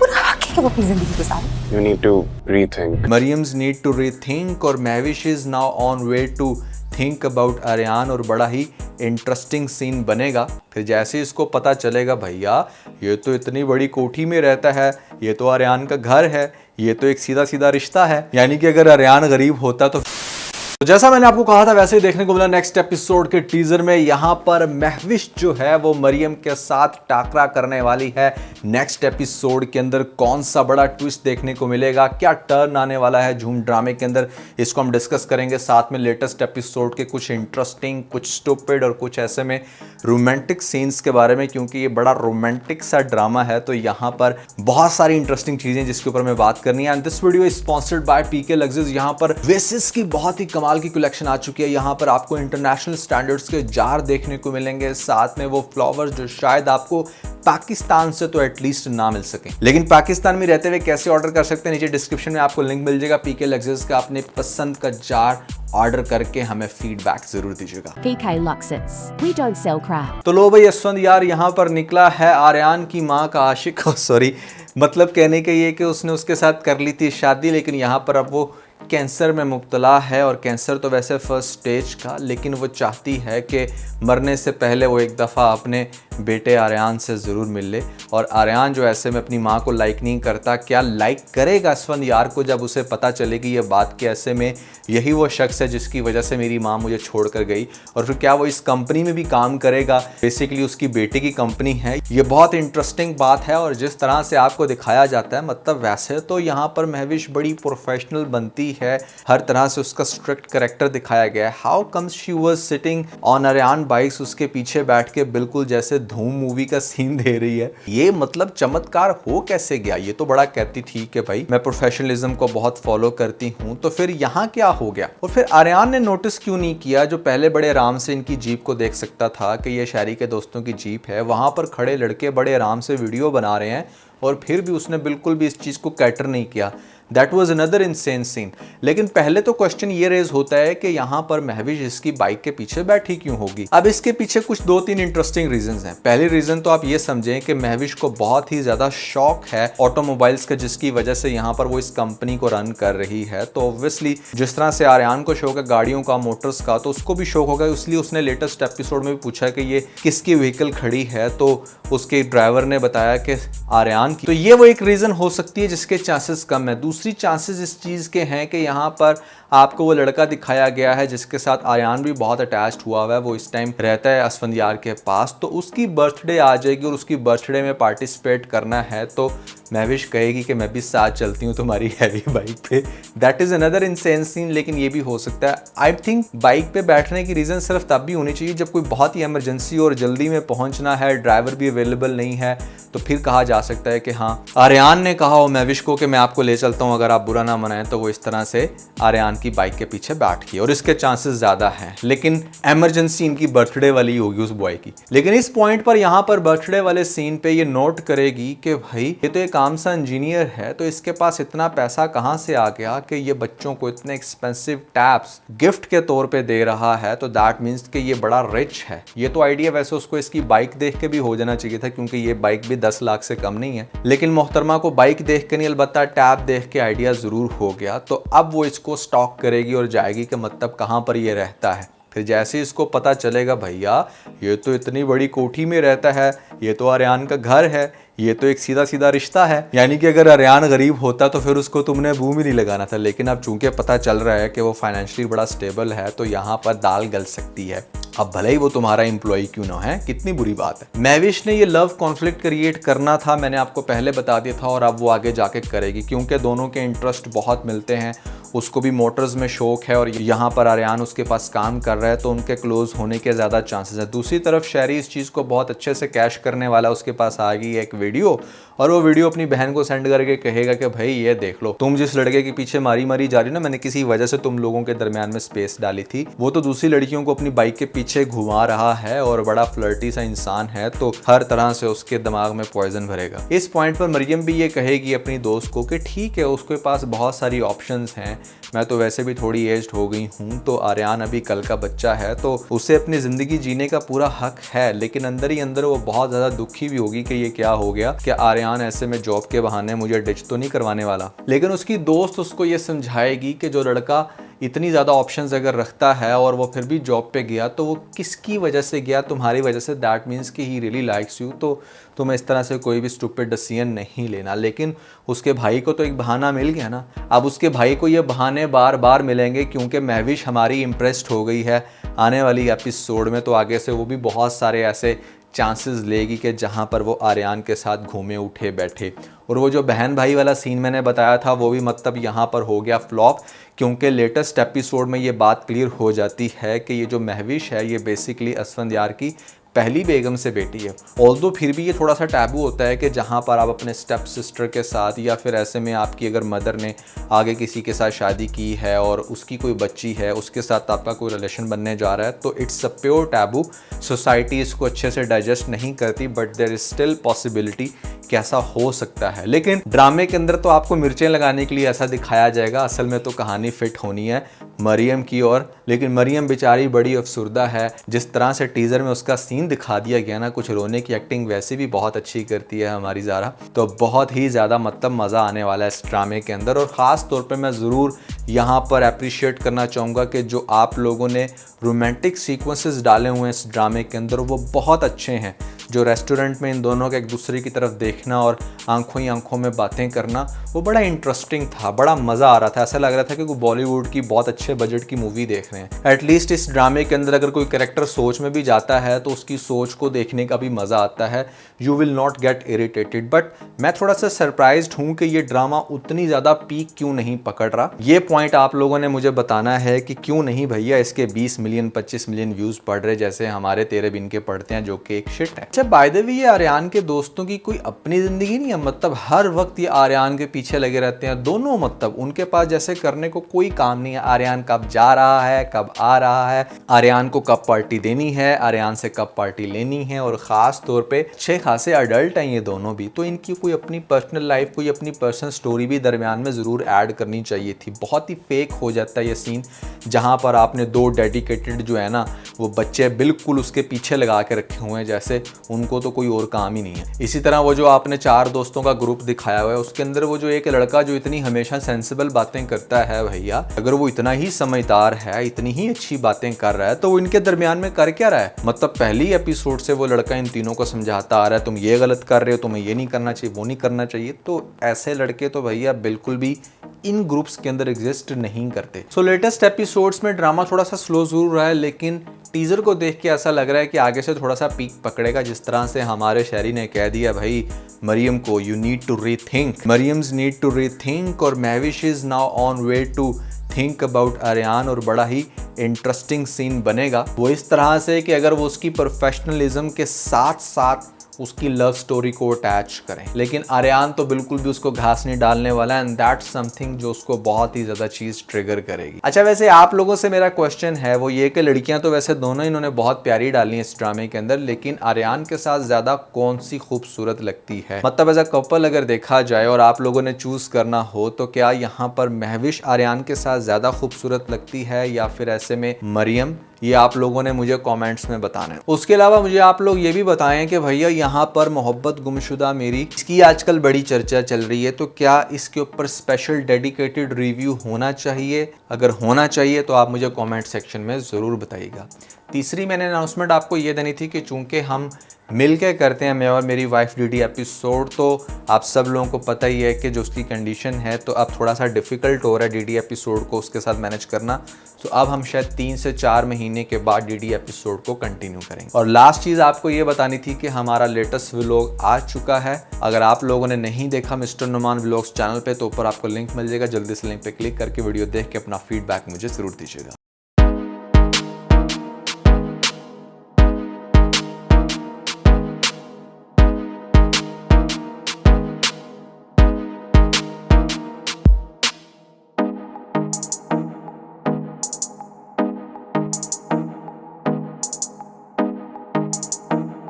पूरा हक है कि वो अपनी जिंदगी गुजारे। You need to rethink. Mariam's need to rethink और Mahvish is now on way to think about Aryan और बड़ा ही इंटरेस्टिंग सीन बनेगा। फिर जैसे इसको पता चलेगा भैया ये तो इतनी बड़ी कोठी में रहता है, ये तो आर्यान का घर है, ये तो एक सीधा सीधा रिश्ता है, यानी कि अगर आर्यान गरीब होता तो जैसा मैंने आपको कहा था वैसे ही देखने को मिला नेक्स्ट एपिसोड के टीजर में। यहाँ पर महविश जो है वो मरियम के साथ टाकरा करने वाली है। नेक्स्ट एपिसोड के अंदर कौन सा बड़ा ट्विस्ट देखने को मिलेगा, क्या टर्न आने वाला है झूम ड्रामे के अंदर, इसको हम डिस्कस करेंगे। साथ में लेटेस्ट एपिसोड के कुछ इंटरेस्टिंग, कुछ स्टूपिड और कुछ ऐसे में रोमांटिक सीन्स के बारे में, क्योंकि ये बड़ा रोमांटिक सा ड्रामा है तो यहाँ पर बहुत सारी इंटरेस्टिंग चीजें जिसके ऊपर मैं बात करनी है। And this video is sponsored by PK luxuries. यहाँ पर वेसिस की बहुत ही कमाल की कलेक्शन आ चुकी है। यहाँ पर आपको इंटरनेशनल स्टैंडर्ड्स के जार देखने को मिलेंगे, साथ में वो फ्लावर्स जो शायद आपको पाकिस्तान से तो एटलीस्ट ना मिल सके, लेकिन पाकिस्तान में रहते हुए कैसे ऑर्डर कर सकते हैं, नीचे डिस्क्रिप्शन में आपको लिंक मिल जाएगा पीके लग्जरीज का। अपने पसंद का जार ऑर्डर करके हमें फीडबैक जरूर दीजिएगा। PK Luxus. We don't sell crap. तो लो भाई यशवंत यार यहाँ पर निकला है आर्यान की माँ का आशिक। सॉरी, मतलब कहने का ये कि उसने उसके साथ कर ली थी शादी, लेकिन यहाँ पर अब वो कैंसर में मुब्तला है। और कैंसर तो वैसे फर्स्ट स्टेज का, लेकिन वो चाहती है कि मरने से पहले वो एक दफ़ा अपने बेटे आर्यान से ज़रूर मिल ले। और आर्यान जो ऐसे में अपनी माँ को लाइक नहीं करता, क्या लाइक करेगा यशवंत यार को जब उसे पता चलेगी ये बात कि ऐसे में यही वो शख्स है जिसकी वजह से मेरी माँ मुझे छोड़ कर गई। और फिर क्या वो इस कंपनी में भी काम करेगा, बेसिकली उसकी बेटे की कंपनी है। ये बहुत इंटरेस्टिंग बात है। और जिस तरह से आपको दिखाया जाता है, मतलब वैसे तो यहाँ पर महविश बड़ी प्रोफेशनल बनती है, हर तरह से उसका स्ट्रिक्ट कैरेक्टर दिखाया गया है। How comes she was sitting on Aryan bikes, उसके पीछे बैठ के बिल्कुल जैसे धूम मूवी का सीन दे रही है। ये मतलब चमत्कार हो कैसे गया। ये तो बड़ा कहती थी कि भाई मैं प्रोफेशनलिज्म को बहुत फॉलो करती हूँ, तो फिर यहाँ क्या हो गया। और फिर आर्यान ने नोटिस क्यों नहीं किया, जो पहले बड़े आराम से इनकी जीप को देख सकता था कि ये शायरी के दोस्तों की जीप है, वहां पर खड़े लड़के बड़े आराम से वीडियो बना रहे हैं और फिर भी उसने बिल्कुल भी इस चीज को कैटर नहीं किया। That was another insane scene. लेकिन पहले तो क्वेश्चन ये रेज होता है कि यहाँ पर महविश इसकी बाइक के पीछे बैठी क्यों होगी। अब इसके पीछे कुछ 2-3 इंटरेस्टिंग रीजंस हैं। पहली रीजन तो आप ये समझें कि महविश को बहुत ही ज्यादा शौक है ऑटोमोबाइल्स का, जिसकी वजह से यहाँ पर वो इस कंपनी को रन कर रही है। तो ऑब्वियसली जिस तरह से आर्यान को शौक है गाड़ियों का, मोटर्स का, तो उसको भी शौक होगा। इसलिए उसने लेटेस्ट एपिसोड में भी पूछा कि ये किसकी व्हीकल खड़ी है, तो उसके ड्राइवर ने बताया कि आर्यान की। तो ये वो एक रीजन हो सकती है जिसके चांसेस कम है। दूसरी चांसेस इस चीज़ के हैं कि यहाँ पर आपको वो लड़का दिखाया गया है जिसके साथ आर्यान भी बहुत अटैच्ड हुआ हुआ है, वो इस टाइम रहता है असफंदियार के पास। तो उसकी बर्थडे आ जाएगी और उसकी बर्थडे में पार्टिसिपेट करना है, तो महविश कहेगी कि मैं भी साथ चलती हूँ तुम्हारी हैवी बाइक पे। That is another insane scene. लेकिन ये भी हो सकता है। आई थिंक बाइक पे बैठने की रीज़न सिर्फ तब भी होनी चाहिए जब कोई बहुत ही इमरजेंसी और जल्दी में पहुँचना है, ड्राइवर भी अवेलेबल नहीं है, तो फिर कहा जा सकता है कि हाँ आर्यान ने कहा हो महविश को कि मैं आपको ले चलता हूँ, अगर आप बुरा ना मनाएं, तो वो इस तरह से आर्यान की बाइक के पीछे बैठ गई। और इसके चांसेस ज्यादा हैं, लेकिन इमरजेंसी इनकी बर्थडे वाली होगी उस बॉय की। लेकिन इस पॉइंट पर यहाँ पर बर्थडे वाले सीन पे ये नोट करेगी कि भाई ये तो एक आम सा इंजीनियर है, तो इसके पास इतना पैसा कहाँ से आ गया कि ये बच्चों को इतने एक्सपेंसिव टैब्स गिफ्ट के तौर पे दे रहा है। तो दैट मीन्स कि ये बड़ा रिच है। ये तो आइडिया वैसे उसको इसकी बाइक देख के भी हो जाना चाहिए था, क्योंकि ये बाइक भी 10 लाख से कम नहीं है। लेकिन मोहतरमा को बाइक देख के नहीं, अलबत्ता टैब देख के आइडिया जरूर हो गया। तो अब वो इसको स्टॉक करेगी और जाएगी कि मतलब कहाँ पर ये रहता है। फिर जैसे इसको पता चलेगा भैया ये तो इतनी बड़ी कोठी में रहता है, ये तो आर्यान का घर है, ये तो एक सीधा सीधा रिश्ता है, यानी कि अगर आर्यान गरीब होता तो फिर उसको तुमने बूम ही नहीं लगाना था। लेकिन अब चूंकि पता चल रहा है कि वो फाइनेंशियली बड़ा स्टेबल है, तो यहाँ पर दाल गल सकती है। अब भले ही वो तुम्हारा एम्प्लॉय क्यों ना है, कितनी बुरी बात है। महविश ने ये लव कॉन्फ्लिक्ट क्रिएट करना था, मैंने आपको पहले बता दिया था, और अब वो आगे जाके करेगी, क्योंकि दोनों के इंटरेस्ट बहुत मिलते हैं। उसको भी मोटर्स में शौक है और यहाँ पर आर्यान उसके पास काम कर रहा है, तो उनके क्लोज होने के ज़्यादा चांसेस है। दूसरी तरफ शहरी इस चीज़ को बहुत अच्छे से कैश करने वाला, उसके पास आ गई एक वीडियो, और वो वीडियो अपनी बहन को सेंड करके कहेगा कि भाई ये देख लो, तुम जिस लड़के के पीछे मारी मारी जा रही हो ना, मैंने किसी वजह से तुम लोगों के दरमियान में स्पेस डाली थी, वो तो दूसरी लड़कियों को अपनी बाइक के पीछे घुमा रहा है और बड़ा फ्लर्टी सा इंसान है, तो हर तरह से उसके दिमाग में पॉइजन भरेगा। इस पॉइंट पर मरियम भी ये कहेगी अपनी दोस्त को कि ठीक है, उसके पास बहुत सारी ऑप्शंस हैं, मैं तो वैसे भी थोड़ी एज्ड हो गई हूँ, तो आर्यान अभी कल का बच्चा है, तो उसे अपनी ज़िंदगी जीने का पूरा हक है। लेकिन अंदर ही अंदर वो बहुत ज़्यादा दुखी भी होगी कि ये क्या हो गया कि आर्यान आर्यान ऐसे में जॉब के बहाने मुझे डिच तो नहीं करवाने वाला। लेकिन उसकी दोस्त उसको ये समझाएगी कि जो लड़का इतनी ज़्यादा ऑप्शंस अगर रखता है और वो फिर भी जॉब पे गया तो वो किसकी वजह से गया, तुम्हारी वजह से। दैट मीन्स कि ही रियली लाइक्स यू, तो तुम्हें इस तरह से कोई भी स्टूपिड डिसीजन नहीं लेना। लेकिन उसके भाई को तो एक बहाना मिल गया ना। अब उसके भाई को ये बहाने बार बार मिलेंगे क्योंकि महविश हमारी इम्प्रेस्ड हो गई है आने वाली एपिसोड में, तो आगे से वो भी बहुत सारे ऐसे चांसेस लेगी कि जहाँ पर वो आर्यान के साथ घूमे उठे बैठे। और वो जो बहन भाई वाला सीन मैंने बताया था वो भी मतलब यहाँ पर हो गया फ्लॉप, क्योंकि लेटेस्ट एपिसोड में ये बात क्लियर हो जाती है कि ये जो महविश है ये बेसिकली असफंदयार की पहली बेगम से बेटी है। ऑल्दो फिर भी ये थोड़ा सा टैबू होता है कि जहाँ पर आप अपने स्टेप सिस्टर के साथ या फिर ऐसे में आपकी अगर मदर ने आगे किसी के साथ शादी की है और उसकी कोई बच्ची है, उसके साथ आपका कोई रिलेशन बनने जा रहा है, तो it's a pure taboo. Society इसको अच्छे से डाइजेस्ट नहीं करती, but there is still possibility कि ऐसा हो सकता है। लेकिन ड्रामे के अंदर तो आपको मिर्चें लगाने के लिए ऐसा दिखाया जाएगा, असल में तो कहानी फिट होनी है मरियम की ओर। लेकिन मरियम बेचारी बड़ी अफसुर्दा है। जिस तरह से टीजर में उसका सीन दिखा दिया गया ना, कुछ रोने की एक्टिंग वैसे भी बहुत अच्छी करती है हमारी ज़ारा, तो बहुत ही ज़्यादा मतलब मज़ा आने वाला है इस ड्रामे के अंदर। और ख़ास तौर पे मैं ज़रूर यहाँ पर अप्रिशिएट करना चाहूँगा कि जो आप लोगों ने रोमांटिक सीक्वेंसेस डाले हुए हैं इस ड्रामे के अंदर वो बहुत अच्छे हैं। जो रेस्टोरेंट में इन दोनों के एक दूसरे की तरफ देखना और आंखों ही आंखों में बातें करना वो बड़ा इंटरेस्टिंग था, बड़ा मज़ा आ रहा था। ऐसा लग रहा था कि कोई बॉलीवुड की बहुत अच्छे बजट की मूवी देख रहे हैं। एटलीस्ट इस ड्रामे के अंदर अगर कोई कैरेक्टर सोच में भी जाता है तो उसकी सोच को देखने का भी मज़ा आता है। You will not get irritated. But मैं थोड़ा सा सरप्राइज्ड हूँ कि ये ड्रामा उतनी ज़्यादा पीक क्यों नहीं पकड़ रहा। ये पॉइंट आप लोगों ने मुझे बताना है कि क्यों नहीं भैया इसके 20 मिलियन 25 मिलियन व्यूज़ पड़ रहे जैसे हमारे 13 बिन के पढ़ते हैं, जो कि एक शिट है। अच्छा बाय द वे, ये आर्यान के दोस्तों की कोई अपनी ज़िंदगी नहीं है, मतलब हर वक्त ये आर्यान के पीछे लगे रहते हैं दोनों। मतलब उनके पास जैसे करने को कोई काम नहीं है। आर्यान कब जा रहा है, कब आ रहा है, आर्यान को कब पार्टी देनी है, आर्यान से कब पार्टी लेनी है। और ख़ास तौर पे अच्छे खासे अडल्ट हैं ये दोनों भी, तो इनकी कोई अपनी पर्सनल लाइफ, कोई अपनी पर्सनल स्टोरी भी दरमियान में ज़रूर ऐड करनी चाहिए थी। बहुत ही फेक हो जाता है ये सीन जहाँ पर आपने दो डेडिकेटेड जो है ना वो बच्चे बिल्कुल उसके पीछे लगा के रखे हुए हैं जैसे उनको तो कोई और काम ही नहीं है। इसी तरह वो जो आपने 4 दोस्तों का ग्रुप दिखाया हुआ है उसके अंदर वो जो एक लड़का जो इतनी हमेशा सेंसिबल बातें करता है, भैया अगर वो इतना ही समझदार है, इतनी ही अच्छी बातें कर रहा है, तो वो इनके दरमियान में कर क्या रहा है। मतलब पहली एपिसोड से वो लड़का इन तीनों को समझाता आ रहा है तुम ये गलत कर रहे हो, तुम्हें ये नहीं करना चाहिए, वो नहीं करना चाहिए। तो ऐसे लड़के तो भैया बिल्कुल भी इन ग्रुप्स के अंदर एग्जिस्ट नहीं करते। सो लेटेस्ट एपिसोड्स में ड्रामा थोड़ा सा स्लो जरूर रहा है, लेकिन टीजर को देख के ऐसा लग रहा है कि आगे से थोड़ा सा पीक पकड़ेगा। जिस तरह से हमारे शहरी ने कह दिया भाई मरियम को, you need to rethink, Mariam's need to rethink, और Mahvish is now on way to think about Aryan. और बड़ा ही इंटरेस्टिंग सीन बनेगा वो इस तरह से कि अगर वो उसकी प्रोफेशनलिज्म के साथ साथ उसकी लव स्टोरी को अटैच करें। लेकिन आर्यान तो बिल्कुल भी उसको घास नहीं डालने वाला है, एंड दैट्स समथिंग जो उसको बहुत ही ज्यादा चीज ट्रिगर करेगी। अच्छा वैसे आप लोगों से मेरा क्वेश्चन है वो ये कि लड़कियां तो वैसे दोनों इन्होंने बहुत प्यारी डाली है इस ड्रामे के अंदर, लेकिन आर्यान के साथ ज्यादा कौन सी खूबसूरत लगती है। मतलब एज अ कपल अगर देखा जाए और आप लोगों ने चूज करना हो तो क्या यहाँ पर महविश आर्यान के साथ ज्यादा खूबसूरत लगती है या फिर ऐसे में मरियम, ये आप लोगों ने मुझे कमेंट्स में बताना है। उसके अलावा मुझे आप लोग ये भी बताएं कि भैया यहाँ पर मोहब्बत गुमशुदा मेरी, इसकी आजकल बड़ी चर्चा चल रही है, तो क्या इसके ऊपर स्पेशल डेडिकेटेड रिव्यू होना चाहिए? अगर होना चाहिए तो आप मुझे कमेंट सेक्शन में ज़रूर बताइएगा। तीसरी मैंने अनाउंसमेंट आपको ये देनी थी कि चूंकि हम मिल के करते हैं, मैं और मेरी वाइफ डीडी एपिसोड, तो आप सब लोगों को पता ही है कि जो उसकी कंडीशन है तो अब थोड़ा सा डिफ़िकल्ट हो रहा है डीडी एपिसोड को उसके साथ मैनेज करना। तो अब हम शायद 3 से 4 महीने के बाद डीडी एपिसोड को कंटिन्यू करेंगे। और लास्ट चीज़ आपको ये बतानी थी कि हमारा लेटेस्ट व्लॉग आ चुका है। अगर आप लोगों ने नहीं देखा मिस्टर नुमान व्लॉग्स चैनल पे, तो ऊपर आपको लिंक मिल जाएगा, जल्दी से लिंक पे क्लिक करके वीडियो देख के अपना फीडबैक मुझे ज़रूर दीजिएगा।